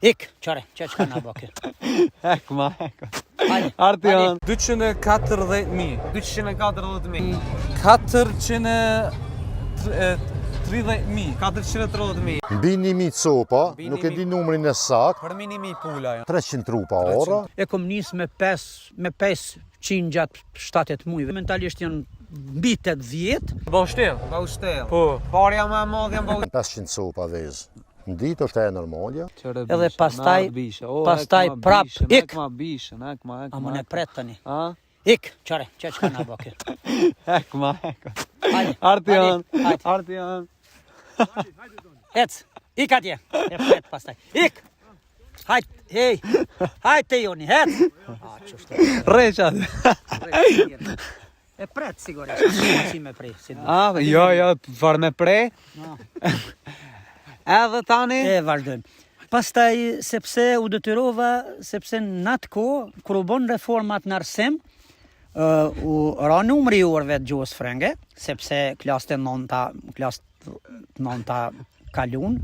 Ik, qare, që ka nga bëke? Hek ma, hek. Artion. 240.000. 240.000. 430.000. Binimi copa, nuk e di numrin e sakt, Për minimi pula. 300 trupa ora. E kom nis me 500 gjatë 7 mujve. Mentalisht janë mbi 80. Baushtel. Baushtel. Po. Parja më e madhe janë baushtel. 500 copa vezë. Në ditë është e normalja. Edhe pastaj prap ik. Ma bishën, hek ma. A më ne pret tani. A? Ik, qare, që ka nga bëke? Hek ma, hek. Hajde. Artion. Hajde. Artion. Ec, ik atje. E pret pastaj. Ik. Hajde, hej. Hajde te joni, hec. A, qështu. Reqat. E pret sigurisht, si me prej. A, jo, far me prej. Edhe tani? E vazhdojmë. Pastaj, sepse u detyrova, sepse në atë kohë, kur u bën reformat në arsim, u ra numri i orëve të gjuhës frënge, sepse klasë nënta kalun,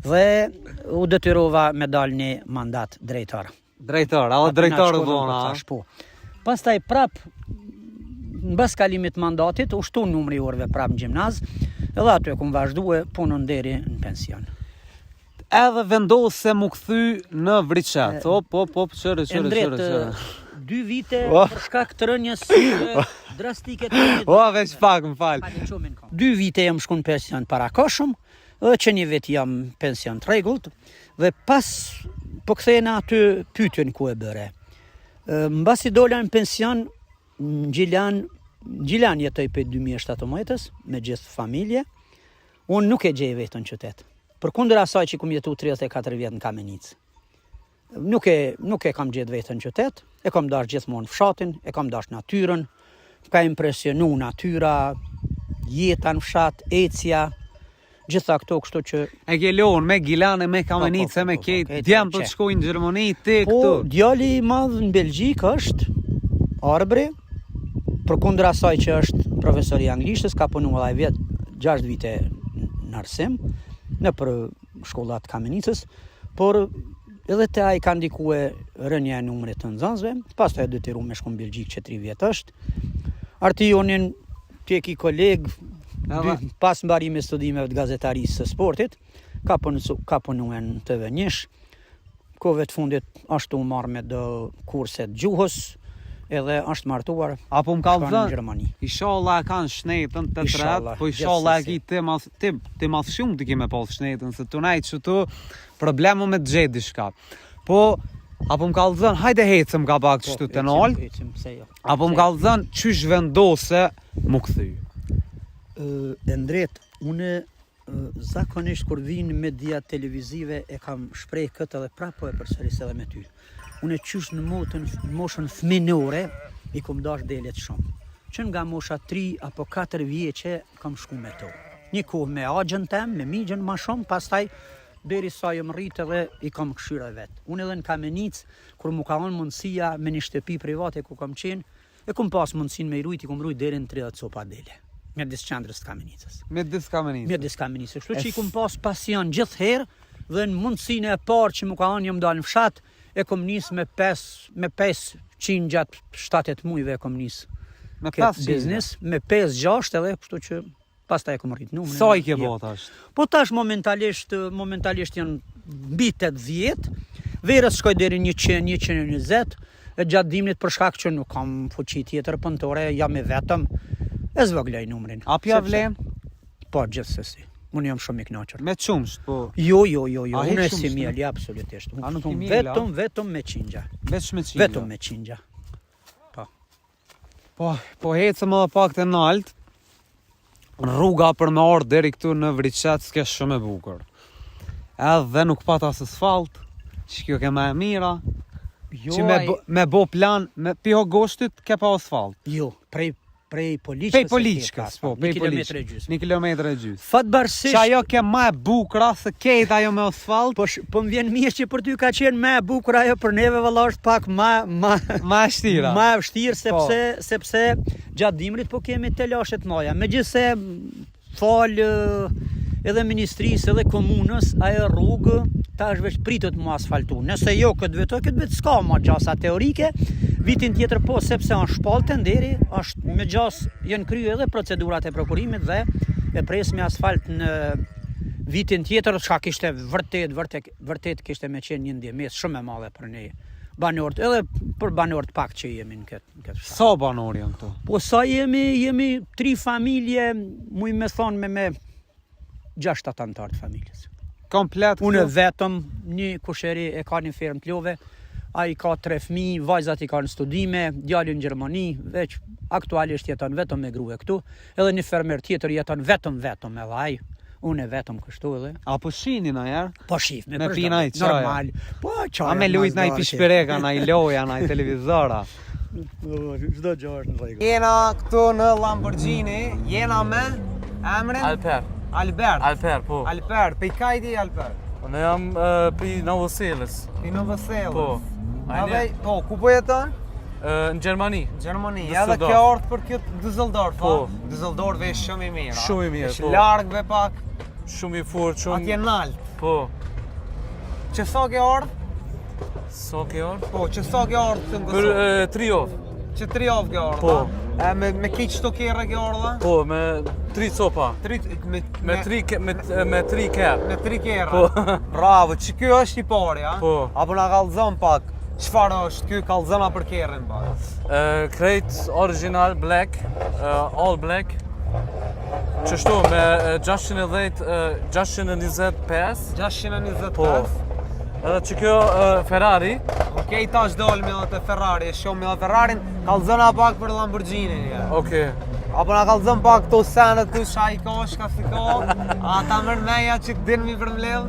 dhe u detyrova me dal një mandat drejtar. Drejtar, edhe drejtar u bona. Po. Pastaj prap, në bas kalimit mandatit, u shtu numri i orëve prap në gjimnaz, edhe aty e kum vazhdue punën deri në pension. Edhe vendos se mu kthy në Vriçet. Po, qërë. 2 vite për shkak të rënjes drastike të rënjit. O, veç pak, më falë. 2 vite jam shku në pension para koshëm, edhe që një vit jam pension të rregullt, dhe pas po kthejna aty pyetjen ku e bëre. Mbasi dola në pension, në Gjilan jetoj për 2017 me gjithë familje, unë nuk e gjej vetën në qytet. Përkundër asaj që kum jetu 34 vjet në Kamenicë. Nuk e kam gjetë vetën në qytet, e kam dash gjithmonë fshatin, e kam dash natyrën, ka impresionu natyra, jeta në fshat, ecja, gjitha këto kështu që... E ke lonë me Gilane, me Kamenicë, me Ketë, djemë të shkojnë në Gjermani, ti këtu. Po, djali i madh në Belgjik është Arbri, përkundër asaj që është profesor i anglishtës, ka punu edhe 6 vite në arsim, në për shkollat Kamenicës, por edhe te ai ka ndikue rënja e numrit të nxënësve, pastaj e detyru me shku në Belgjik që 3 vjet është. Artionin tjeki koleg, pas mbarimit studimeve të gazetarisë së sportit, ka punue në TV1, kove të fundit ashtu marrë me do kurset gjuhës, edhe është martuar apo më ka në thënë Gjermani. Inshallah kanë shnetën të tret, po inshallah e ki ti mas shumë të kime pas shnetën, se të najtë që tu problemu me të gjetë diçka. Po, apo më ka thënë, hajde hecëm ka pak qështu të nalë, apo më ka thënë, qysh vendose mu kthy. E ndret, une zakonisht kur vinë media televizive e kam shprej këtë edhe prapo e përsëris edhe me ty. Unë qysh në moshën fëminore i kum dash delet shumë. Që nga mosha 3 apo 4 vjeqe kam shku me to. Një kohë me agjën tem, me migjen ma shumë, pastaj deri sa jëm rritë edhe i kam këshyra vetë. Unë edhe në Kamenicë, kur mu ka onë mundësia me një shtëpi private ku kam qenë, e kum pas mundësin me i rujt, i kum rujt deri në 30 copa dele. Me disë qendrës të Kamenicës. Me disë Kamenicës. Kështu që i kum pas pasion gjithherë dhe në mundësin e parë që mu ka onë jëm dalë në fshat, e kom nis me 500 gjatë 7 mujve e kom nis me këtë biznes, me 5-6 edhe, kështu që pastaj e kom rrit numrin. Sa i ke bot ashtë? Po tash momentalisht janë mbi 80, verës shkoj deri 100-120, e gjatë dimnit për shkak që nuk kam fuqi tjetër punëtore, jam i vetëm, e zvogloj numrin. A pja vlen? Po, gjithsesi. Unë jam shumë i kënaqur. Me qumsht, po? Jo, unë e si mjeli, absolutisht. A nuk i mjela? Vetëm me qingja. Vetëm me qingja. Po hecëm edhe pak të nalt, rruga për me orë deri këtu në Vriçet s'ke shumë e bukur. Edhe nuk pat as asfalt, që kjo ke me e mira, që me bo plan, me piho goshtit ke pa asfalt. Jo, prej Poliçkës, po, prej Poliçkës. 1 kilometër e gjysmë. Fatbarësisht. Që ajo ke ma e bukra se kejt ajo me asfalt. Po më vjen mirë që për ty ka qenë ma e bukra ajo, për neve valla është pak ma e shtira. Ma e vështirë sepse gjatë dimrit po kemi të lashet noja. Megjithse falë edhe ministrisë edhe komunës, ajo rrugë tash veç pritet mu asfaltu. Nëse jo këtë vetë s'ka ma gjasa teorike, vitin tjetër po, sepse është shpalte nderi, është me gjas janë kryer edhe procedurat e prokurimit dhe e pres me asfalt në vitin tjetër, çka kishte vërtet kishte me qenë një ndjemes shumë e madhe për ne banorët, edhe për banorët pak që jemi në këtë fshat. Sa banor janë këtu? Po sa jemi 3 familje, muj me thonë me 6 anëtar të familjes. Komplet. Unë vetëm një kusheri e ka një fermë t'love, ai ka 3 fëmijë, vajzat i kanë studime, djali në Gjermani, veç aktualisht jeton vetëm me grua këtu, edhe një fermer tjetër jeton vetëm edhe ai. Unë e vetëm kështu edhe. Apo shinin a herë? Po shif, me pina i qaja. Normal. Po qaja. A me lujt na i pishpereka, na i loja, na i televizora. Çdo gjë është në rregull. Jena këtu në Lamborghini, jena me emrin Alper, po. Alper, pe kajti Alper? Unë jam pri Novoselic. Pi Novoselic. Po. Edhe, po, ku po jeton? Në Gjermani. Gjermani. Düsseldorf. Edhe kjo ardh për këtë Düsseldorf, Po. Düsseldorf është shumë i mirë. Shumë i mirë, Është po. larg ve pak, Shumë i fort, shumë... atje nalt. Po. Që sa ke ardh? So ke orë? Po, që sa ke ardh të Për Kosovë? 3 javë. Që 3 javë ke ardh. Po. Me kiç të kjerë ke ardha? Po, me 3 copa. Me 3 kërë. Me 3 kjerë. Po. Bravo, që ky është i pari, a? Po. Apo na kallzon pak. Çfarë është ky kallzona për kerrin pak? Krejt original black, all black. Qështu me 625. 625. Po. Edhe që kjo Ferrari. Okej, tash dolmi edhe te Ferrari, shohim edhe Ferrarin, kallzona pak për Lamborghini. Okej. Apo na kallzon pak këto senet këtu shajko, shkafiko, ata mërmeja që din mi për mbledh.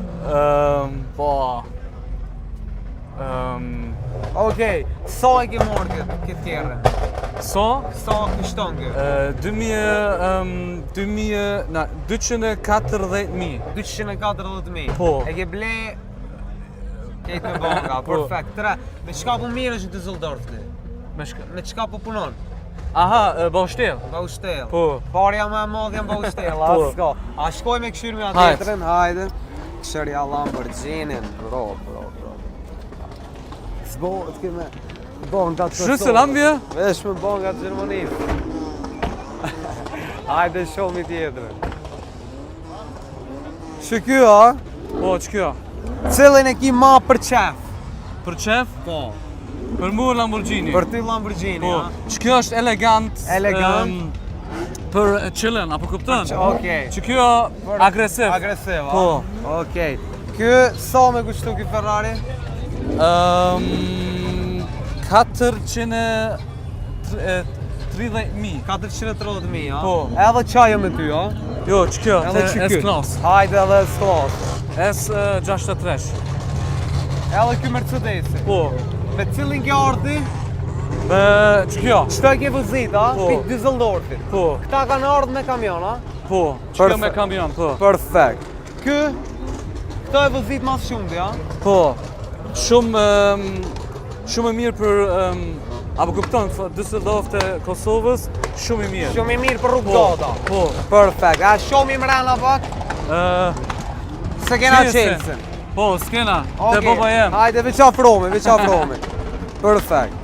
Po. Okej, sa e ke marrë këtë tjerën? So? Sa kushton kë? 240.000. 240.000. Po. E ke ble këtë me banka, perfekt. Me çka po mirësh në Düsseldorf ti? Me çka po punon? Aha, baushtel. Baushtel. Po. Parja më e madhe janë baushtel, Po. s'ka. A shkoj me këshyr me Hajde. atëtrin, hajde. Këshërja Lamborghini, bro. S'bo, të keme banka të Shru se lambje? Vesh me banka të Gjermanisë. Hajde shohmi tjetërën. Që kjo, a? Po, që kjo? Cilin e ki ma për qef? Për qef? Po. Për mu Lamborghini. Për ty Lamborghini, Po, a? që kjo është elegant. Elegant. Për chillen, apo kupton? Okej. Që kjo agresiv. Agresiv, a? Po. Okej. Ky sa me kushtu ky Ferrari? 430.000. 430.000, a? Po. Edhe qajo me ty, a? Jo, që kjo, Edhe që ky. S-Class. Hajde edhe S-Class. S63. Edhe ky Mercedesi. Po. Me cilin ke ardhi? Me që kjo? Çto ke vëzit, a? Po. Pik Düsseldorfit. Po. Këta kanë ardhur me kamion, a? Po. Që kjo me kamion, po. Perfekt. Këto e vëzit mas shumë, a? Po. Shumë e mirë për apo kupton, Düsseldorf të Kosovës, shumë i mirë. Shumë i mirë për Po. rrugëta. Po. Perfekt. A shumë i mrena pak? Se kena Chelsea. Po, s'kena. Te baba jem. Hajde, veç afromi. Perfekt.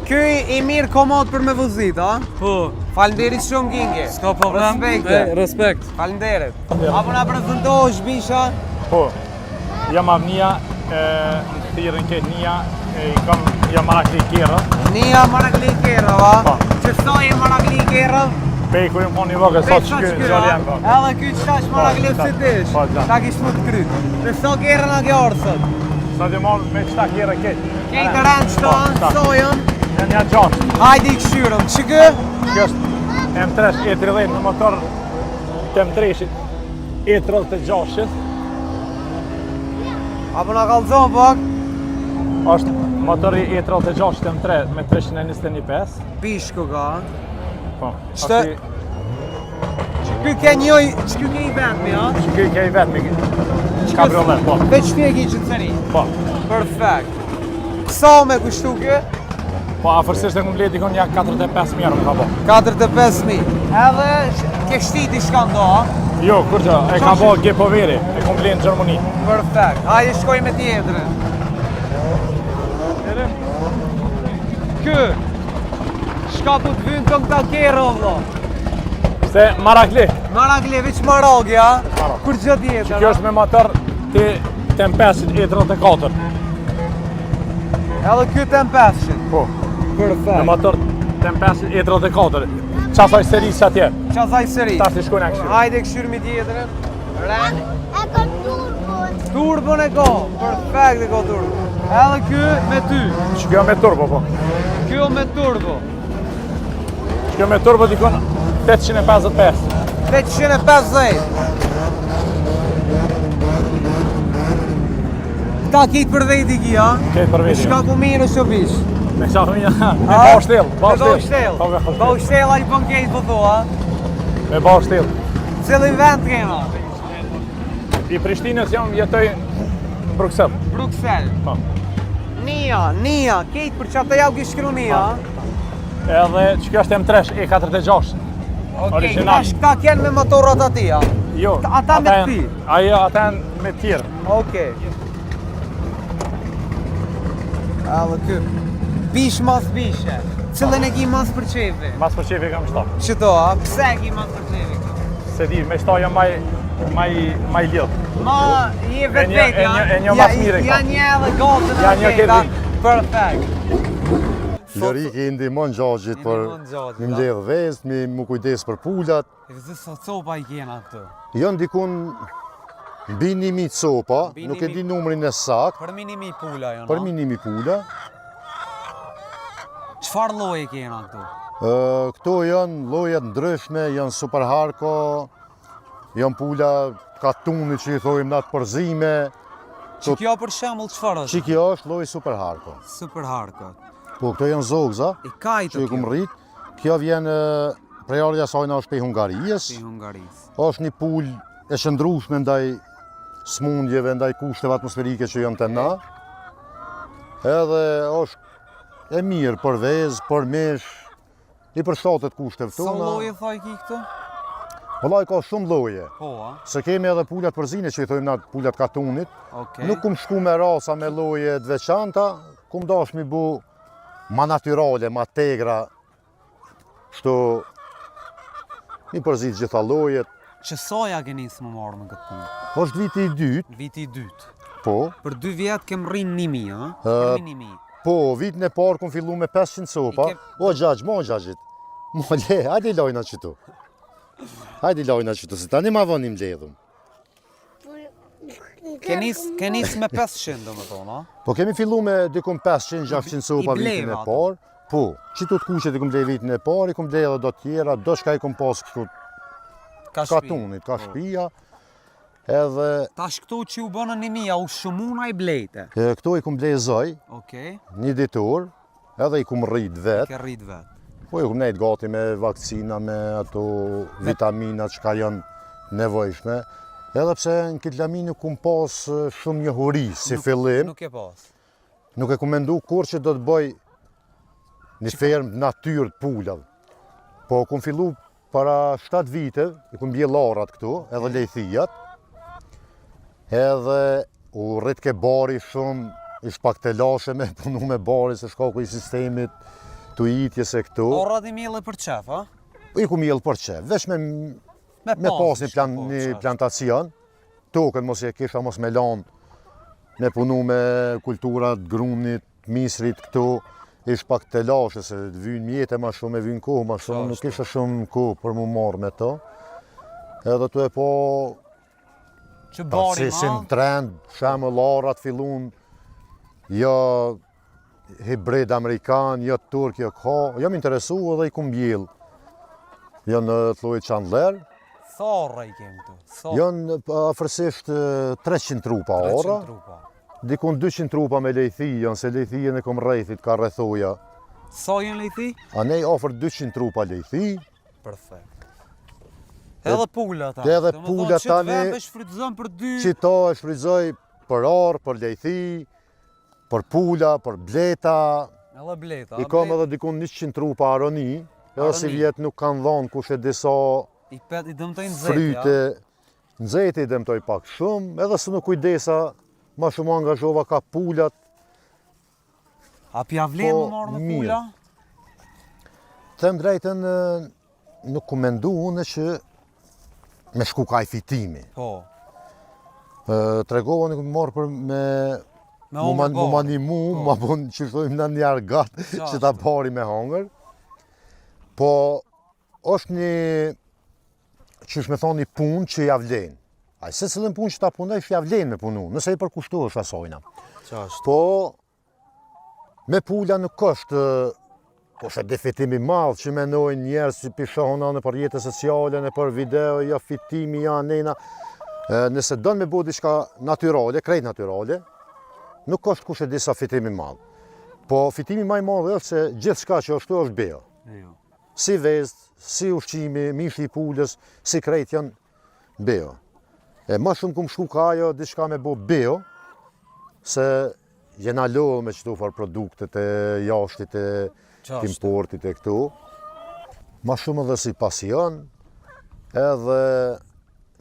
Ky i mirë komod për me vëzit, a? Po. Faleminderit shumë Ginge. S'ka problem. Respekt. Faleminderit. Apo na prezantohesh Bisha? Po, jam Amnia, thirrën këtë Nia, jam Marakli Kera. Nia Marakli Kera, va? Po. Që sa e Marakli Kera? Peku i moni vogë, sa që këtë gjallë jam ka. Edhe ky çkash Marakli si dish. Po, da. Ta kish më të kryt. Në sa Kera na ke ardhur sot? Sa dhe mon me qëta Kera këtë. Këtë rëndë shtonë, sojën. Janë një gjatë. Hajde i këshyrëm, që kë? Kjo është M3 E30 në motor të M3-shit E36-shit. Apo na kallzon pak? Është motori E36 M3 me 325. Pishku ka. Po. Qëtë- Që ky ke njëj, që ky ke i vetëmi, a? Që kjo i vetë me kabriolet, po. Veç ty e ki që të sëri. Po. Perfekt. Sa me kushtu kë? Po afërsisht e komplet dikon ja 45.000 euro më ka bo. 45.000. Edhe ke shtiti shka ndo, a? Jo, kur që, e ka bo Gepoveri, e komplet në Gjermani. Perfekt. Hajde shkoj me tjetërën. Kë? Shka po të vynë këm ta kero, vlo? Se Marakli, Marakli, veç Maragi, a? Kur gjë tjetër? kjo është me motor të Tempesit E34. Edhe ky Tempeshin. Po, me Perfekt. motor Tempesit E34. Qasaj serisë atje. Qasaj sëri. Tash të shkojnë a kështu. Hajde këshyr me tjetërën. Ren. E kom turbon. Turbon e ka. Perfekt e ka turbo. Edhe ky me ty. Që kjo me turbo, po. Kjo me turbo. Kjo me turbo dikon 855. 850. Këta kitë për veti ki, a? Këtë për veti. Shka ku mirë është bish. Me qa fëmija, me bau shtel. Bau shtel. Bau shtel a i bën kejtë po thua, a? Me bau shtel. Cili vend kena? I Prishtinës jam jetoj në Bruxelles. Bruxelles. Po. Nia, kejtë për qatë jau ki shkru nia. Edhe që kjo është M3 E46. Okej, Original. tash këta kenë me motorat ati, a? Jo, Ata me janë- ti? Ajo, ata janë me tjerë. Okej. Edhe ky. Bish mas bishe. Cilën e ki mas për qefi? Mas për qefi kam 7. Qëto, a? Pse e ki mas për qefi? Se di, me 7 jam maj lidh. Ma, je vetë E një- vetë, ja? e një mas mire Ja ka. një edhe gotën Ja një okej, këtë ta- din. Perfekt. Lëriki i ndihmon gjagjit për ndihmon gjagjit, mi a? mbledh vezë, mi mu kujdes për pulat. E vëzë sa copa i kena këtu. Janë dikun mbi 1.000 copa, Mbi nuk e 1.000. di numrin e sakt, Për minimi pula janë, për a? minimi pula. Çfarë lloje kena këtu? Këto janë llojet ndryshme, janë super harko, janë pula katunit që i thojmë natë përzime. Që kjo për shembull çfarë Që është? kjo është lloj super harko. Super hardcore. Po këto janë zogza, I kajtë që i kum rrit. Kjo vjen prej ardhja sajna është prej Hungarisë. i Hungarisë. Është një pul e shëndrueshme ndaj smundjeve, ndaj kushteve atmosferike që janë të na. Edhe është e mirë për vezë, për mish, i përshtatet kushteve Sa tona. lloje thaj ki këtu? Vëllai ka shumë lloje. Po, a? Se kemi edhe pulat përzine që i thojmë na pulat katunit. Okej. Nuk kum shku me rasa me lloje të veçanta, kum dash mi bu ma natyrale, ma tegra. Kështu mi përzit gjitha llojet. Që soja ke nisë më marrë me këtë punë? Është viti i dytë, Viti i dytë. po. Për 2 vjetë kem rrinë 1.000, a? Ë, Kemi 1.000. Po, vitin e parë kum fillu me 500 copa. I ke- O gjagj, mo gjagjit. Mo le, hajde lojna qëtu. Hajde lojna qëtu, se tani ma vonim ledhum. Ke nisë me 500 do më thonë, a? Po kemi fillu me dikun 500-600 copa I vitin e bleva parë. Po, qëtu të kuqet i kum blej vitin e parë, i kum blej edhe do tjera, do shka i kum pas kështu Ka katunit, ka shpia. Edhe Tash këtu që u bënë 1.000, a u shumuna i blejte. këto i kum blej zoj, Okej, një ditur, edhe i kum rrit vet. ke rrit vetë. Po i kum nejt gati me vakcina, me ato vitaminat që ka janë nevojshme. Edhe pse në këtë lamin nuk kum pas shumë njohuri si fillim, Nuk e pas. nuk e kum mendu kur që do të bëj një fermë natyrë të pulave. Po kum fillu para 7 vite, i kum bje larat këtu, edhe lejthijat. Edhe u rrit ke bari shumë, ish pak të lashe me punu me bari, se shkaku i sistemit të itje se këtu. Orrat i mjellë për qef, a? I kum jellë për qef, veç me pas një plantacion, tokën mos e kisha mos me lanë, me punu me kulturat grunit, misrit këtu, ish pak të lashe, se të vynë mjetë ma shumë, e vynë kohë ma shumë, nuk isha shumë kohë për mu marrë me to. Edhe të e po, Që bari si në trend, shemë larat fillun, jo hibrid amerikan, jo turk, jo ka, jam interesu edhe i kum bjellë. Janë të llojit Chandler, Sa orra i kemë këtu? Sa? janë afërsisht 300 trupa 300 ora, trupa. dikun 200 trupa me lejthi, janë se lejthien e kom rrethit ka rrethoja. Sa jenë lejthi? A ne ofër 200 trupa lejthi, Perfekt. Edhe pula ta. edhe Do më pula thonë që të tani- vend e shfrytëzon për 2. që ta e shfrytëzoj për orë, për lejthi, për pula, për bleta, Edhe bleta. I kam edhe dikun 100 trupa aroni, edhe si vjetë nuk kanë dhonë kush e disa I dëmtojnë fryte, nxehti i dëmtoj pak shumë, edhe se nuk kujdesa, ma shumë angazhova ka pulat. A pja vlen më marrë me pula? Them drejten, nuk ku mendu unë që me shku kaj fitimi. Po. Tregova nuk marrë për me mu manimu, ma bon që shtojmë në një argat që ta pari me hangër. Po, është një, që shme thonë një punë që javlen. A se cilën punë që ta punoj, javlen me punu, nëse i përkushtu është asojna. Po, me pula nuk është defitimi madhë që menojnë njerës që pishohona në për jetës sociale, në për video, ja fitimi, ja nena. Nëse donë me bu diçka natyrale, krejt natyrale, nuk është kush e disa fitimi madhë. Po fitimi maj madhë është se gjithë shka që është është bejo. Si vezë, si ushqimi, mishti i pulës, si krejt janë bejo. Ma shumë kumë shku ka ajo diçka me bu bejo, se jena lo me qëtu farë produktet e jashtit e importit e këtu. Ma shumë edhe si pasion, edhe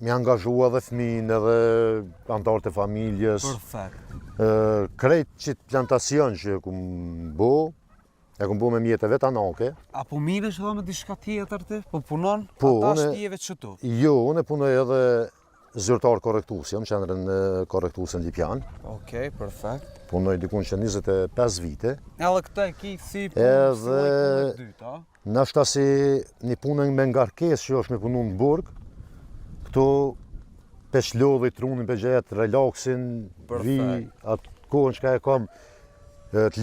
mi angazhua dhe fëmin edhe antarët e familjes. Perfekt. Krejt qitë plantacion që e kumë bu me mjetë vetë anake. A po mirësh edhe me diçka tjetër ti? Po punon? Po, ata shtjeve qëtu? Jo, unë punoj edhe zyrtar korrektusi, jam qendrën korrektusën Lipjan. Okej, perfekt. Punoj dikun që 25 vite. Edhe këta e ki si punë si lojë dyta? Nashta si një punën me ngarkes që është me punu në burg, këtu pesh lodhi, trunin, pe gjetë, relaksin, vi, atë kohën që ka e kam të